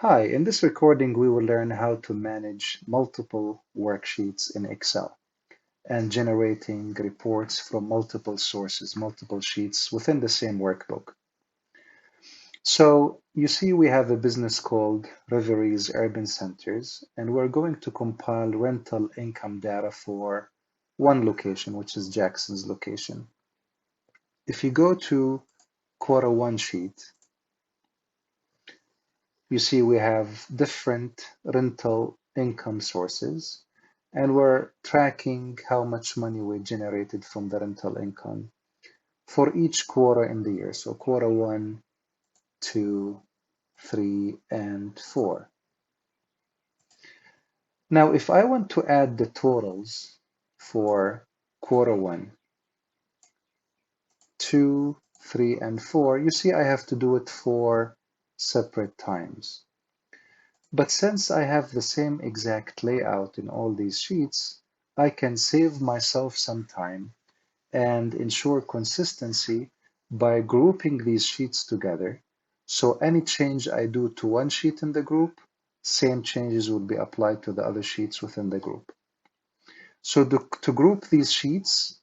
Hi, in this recording we will learn how to manage multiple worksheets in Excel and generating reports from multiple sources, multiple sheets within the same workbook. So you see we have a business called Reveries Urban Centers, and we're going to compile rental income data for one location, which is Jackson's location. If you go to quarter one sheet, you see we have different rental income sources, and we're tracking how much money we generated from the rental income for each quarter in the year. So quarter one, two, three, and four. Now, if I want to add the totals for quarter one, two, three, and four, you see I have to do it 4 separate times. But since I have the same exact layout in all these sheets, I can save myself some time and ensure consistency by grouping these sheets together. So any change I do to one sheet in the group, same changes will be applied to the other sheets within the group. So to group these sheets,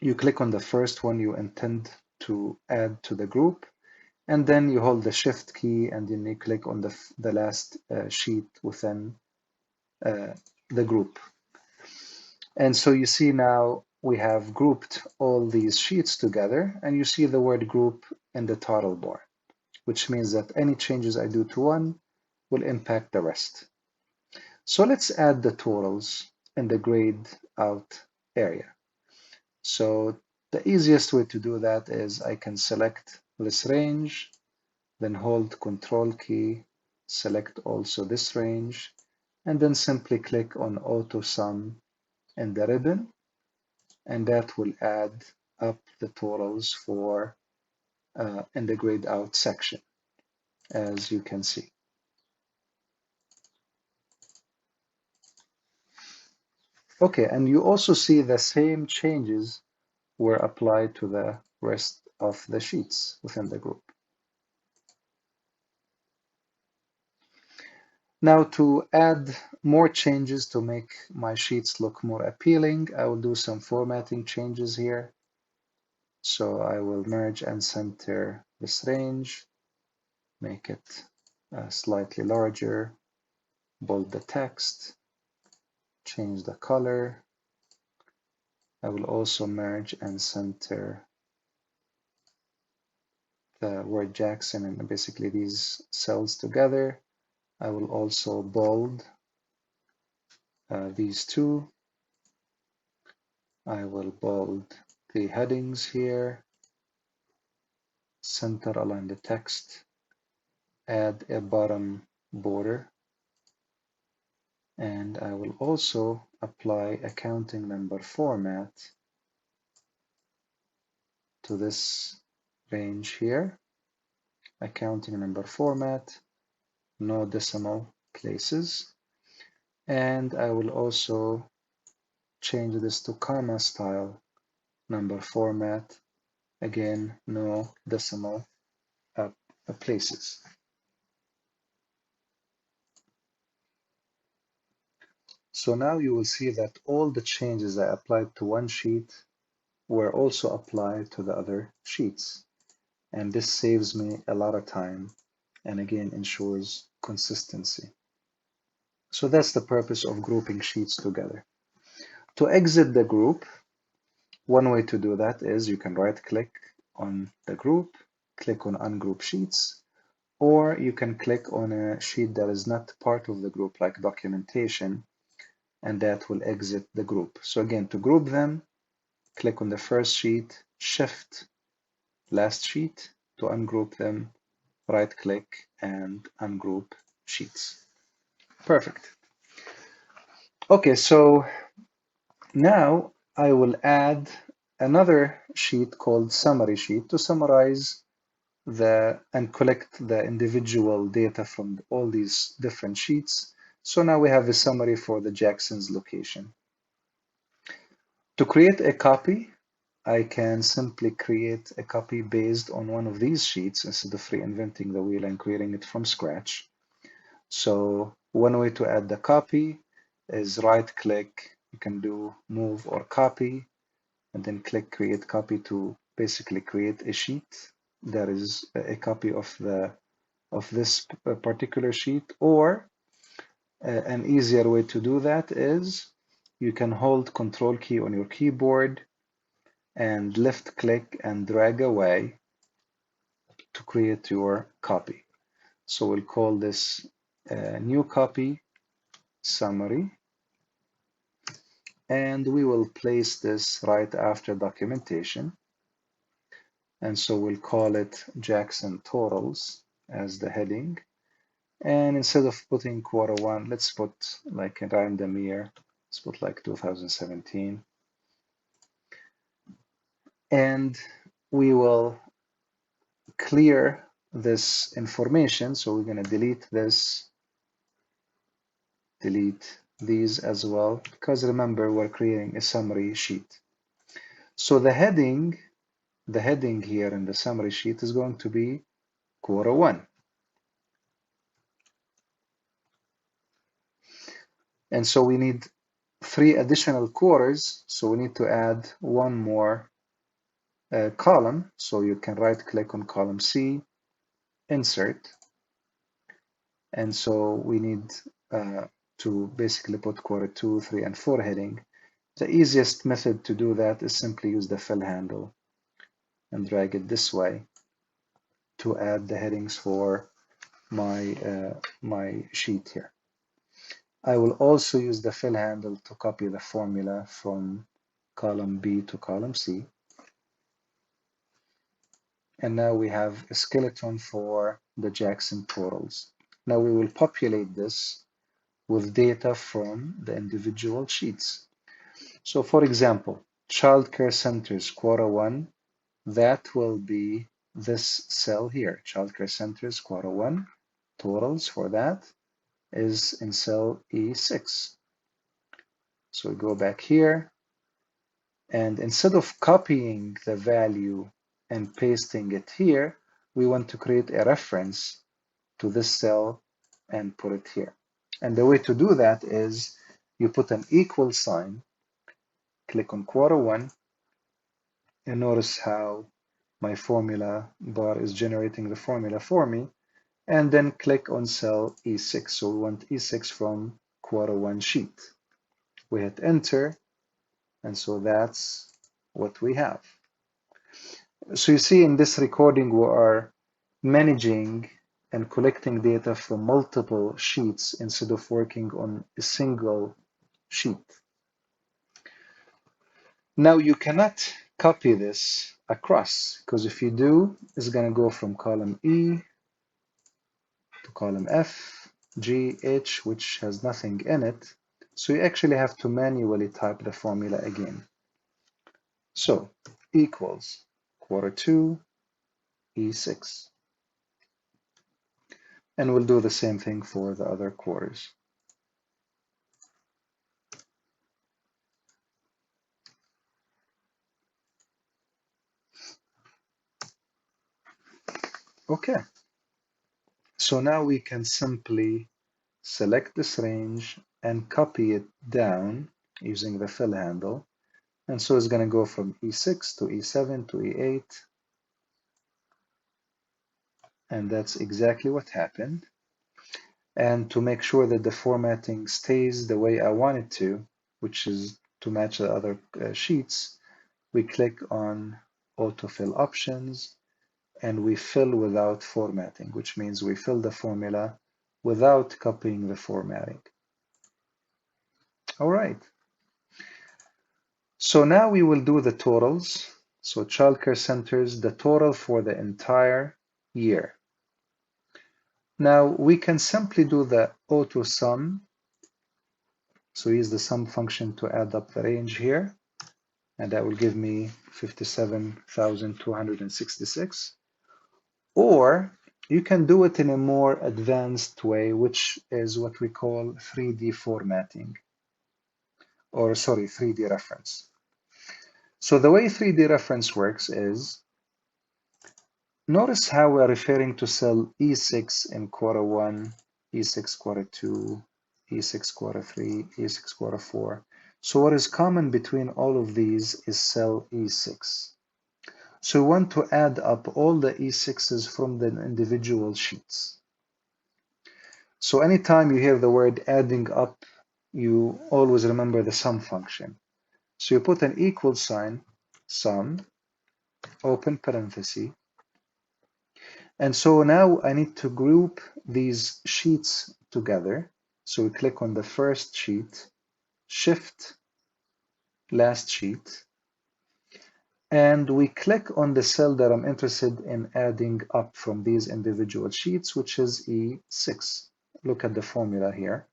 you click on the first one you intend to add to the group, and then you hold the shift key and then you click on the last sheet within the group. And so you see now we have grouped all these sheets together, and you see the word group in the title bar, which means that any changes I do to one will impact the rest. So let's add the totals in the grayed out area. So the easiest way to do that is I can select this range, then hold Control key, select also this range, and then simply click on Auto Sum in the ribbon, and that will add up the totals for in the grayed out section, as you can see. Okay, and you also see the same changes were applied to the rest of the sheets within the group. Now to add more changes to make my sheets look more appealing, I will do some formatting changes here. So I will merge and center this range, make it slightly larger, bold the text, change the color. I will also merge and center the word Jackson and basically these cells together. I will also bold these two. I will bold the headings here, center align the text, add a bottom border, and I will also apply accounting number format to this range here. Accounting number format, no decimal places, and I will also change this to comma style number format, again no decimal places. So now you will see that all the changes I applied to one sheet were also applied to the other sheets, and this saves me a lot of time and again ensures consistency. So that's the purpose of grouping sheets together. To exit the group, one way to do that is you can right click on the group, click on ungroup sheets, or you can click on a sheet that is not part of the group like documentation, and that will exit the group. So again, to group them, click on the first sheet, shift last sheet. To ungroup them, right click and ungroup sheets. Perfect. Okay, so now I will add another sheet called summary sheet to summarize and collect the individual data from all these different sheets. So now we have a summary for the Jackson's location. To create a copy, I can simply create a copy based on one of these sheets instead of reinventing the wheel and creating it from scratch. So one way to add the copy is right click. You can do move or copy and then click create copy to basically create a sheet that is a copy of this particular sheet. Or an easier way to do that is you can hold Control key on your keyboard and left click and drag away to create your copy. So we'll call this new copy summary, and we will place this right after documentation. And so we'll call it Jackson Totals as the heading. And instead of putting Q1, let's put like a random year. Let's put like 2017. And we will clear this information. So we're going to delete this, delete these as well, because remember, we're creating a summary sheet. So the heading here in the summary sheet is going to be Q1. And so we need 3 additional quarters, so we need to add one more column. So you can right click on column C, insert, and so we need to basically put Q2, 3, and 4 heading. The easiest method to do that is simply use the fill handle and drag it this way to add the headings for my sheet here. I will also use the fill handle to copy the formula from column B to column C. And now we have a skeleton for the Jackson totals. Now we will populate this with data from the individual sheets. So for example, childcare centers Q1, that will be this cell here, childcare centers Q1, totals for that is in cell E6. So we go back here, and instead of copying the value and pasting it here, we want to create a reference to this cell and put it here. And the way to do that is you put an equal sign, click on Q1, and notice how my formula bar is generating the formula for me, and then click on cell E6. So we want E6 from Q1 sheet. We hit enter, and so that's what we have. So you see in this recording, we are managing and collecting data from multiple sheets instead of working on a single sheet. Now you cannot copy this across, because if you do, it's going to go from column E to column F, G, H, which has nothing in it. So you actually have to manually type the formula again. So equals Q2 E6. And we'll do the same thing for the other quarters. Okay, so now we can simply select this range and copy it down using the fill handle. And so it's going to go from E6 to E7 to E8. And that's exactly what happened. And to make sure that the formatting stays the way I want it to, which is to match the other sheets, we click on autofill options and we fill without formatting, which means we fill the formula without copying the formatting. All right. So now we will do the totals. So childcare centers, the total for the entire year. Now we can simply do the auto sum. So use the sum function to add up the range here, and that will give me 57,266. Or you can do it in a more advanced way, which is what we call 3D formatting, or sorry, 3D reference. So the way 3D reference works is, notice how we're referring to cell E6 in Q1 E6 quarter 2, E6 quarter 3, E6 quarter 4. So what is common between all of these is cell E6. So we want to add up all the E6s from the individual sheets. So anytime you hear the word adding up, you always remember the sum function. So you put an equal sign, sum, open parenthesis. And so now I need to group these sheets together. So we click on the first sheet, shift last sheet, and we click on the cell that I'm interested in adding up from these individual sheets, which is E6. Look at the formula here.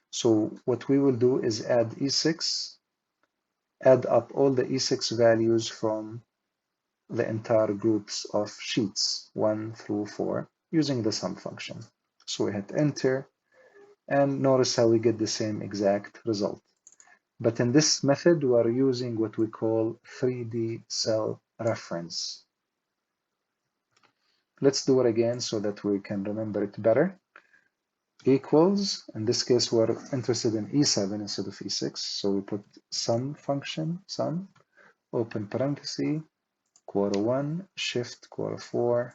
So what we will do is add E6, add up all the E6 values from the entire groups of sheets 1 through 4 using the sum function. So we hit enter and notice how we get the same exact result. But in this method, we are using what we call 3D cell reference. Let's do it again so that we can remember it better. Equals, in this case, we're interested in E7 instead of E6. So we put sum function, sum, open parenthesis, quarter 1, shift quarter 4,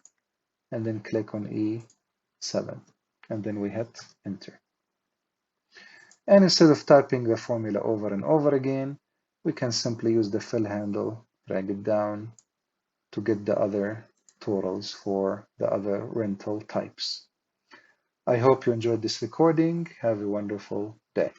and then click on E7. And then we hit enter. And instead of typing the formula over and over again, we can simply use the fill handle, drag it down to get the other totals for the other rental types. I hope you enjoyed this recording. Have a wonderful day.